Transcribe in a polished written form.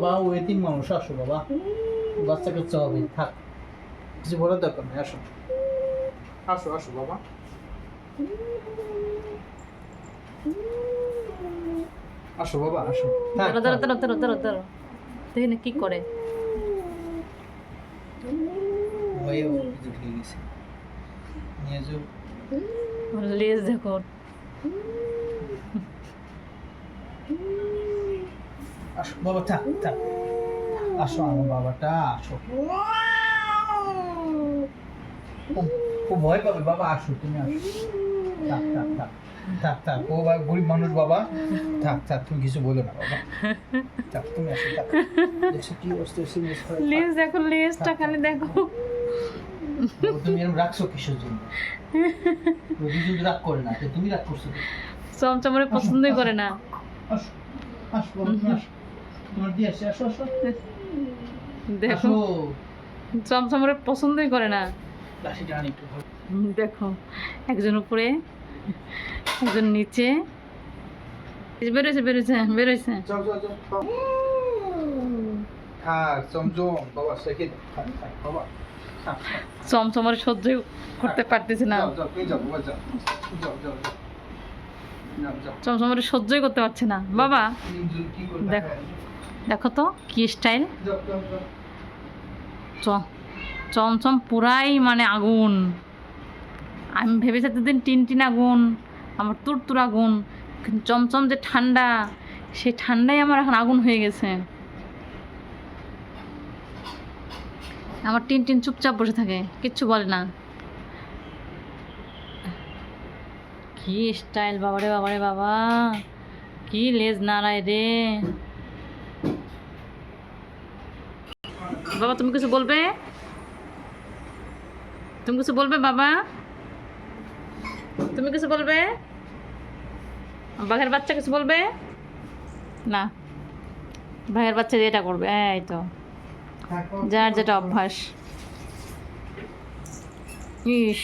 বাবা, ও এতিম মানুষ, আসো বাবা, বাচ্চা কাচ্চা হবে, থাক, কিছু বলার দরকার নেই, আসো আসো আসো বাবা, আসো বাবা, আসো। থাক, ধরো ধরো ধরো ধরো ধরো ধরো, দেখি না কি করে। ভয়ে ও কিছু ঢেকে গেছে, নিয়ে যাও। ওর লেজ দেখো। আসো বাবা, থাক থাক, আসো আমার বাবাটা, আসো। ও ভয় পাবে বাবা, আসো তুমি, আসো। থাক থাক থাক থাক থাক, ও গরিব মানুষ বাবা, থাক থাক, তুমি কিছু বলো না বাবা, থাক, তুমি আসো, থাক। দেখছো কি অবস্থা হয়েছে, লেজ দেখো, লেজটা খালি দেখো। তুমি এরকম রাখছো কিসের জন্য? রোগী যদি রাগ করে না, তো তুমি রাগ করছো কেন? চমচমরে পছন্দই করে না। আসো আসো বাবা, তুমি আসো, তোমার দিয়ে আসি, আসো আসো দেখো, আসো। চমচমরে পছন্দই করে না। লাঠিটা আনি একটু ভালো। দেখো, একজন উপরে, একজন নিচে। বেরোইছে বেরোইছে বেরোইছে। যাও যাও যাও, খাও। থাক চমচম বাবা, শেখে দাও, থাক থাক বাবা, থাক, থাক। চমচমরে সহ্যই করতে পারতেছে না। যাও যাও, তুমি যাও বাবা, যাও যাও যাও যাও, যাও যাও। চমচমরে সহ্যই করতে পারছে না বাবা। তুমি কি করে দেখো। দেখায়? দেখো তো কি স্টাইল। যাও যাও যাও। চমচম পুরাই মানে আগুন। আমি ভেবেছি এতদিন টিন টিন আগুন, আমার তুরতুর আগুন, কিন্তু চমচম যে ঠান্ডা, সেই ঠান্ডাই আমার এখন আগুন হয়ে গেছে। আমার টিন টিন চুপচাপ বসে থাকে, কিচ্ছু বলে না। কি স্টাইল, বাবারে বাবারে বাবা, কি লেজ নাড়ায় রে। বাবা তুমি কিছু বলবে? তুমি কিছু বলবে বাবা? তুমি কিছু বলবে? বাঘের বাচ্চা কিছু বলবে না? ভাইয়ের বাচ্চা যেটা করবে, এই তো যার যেটা অভ্যাস। ইস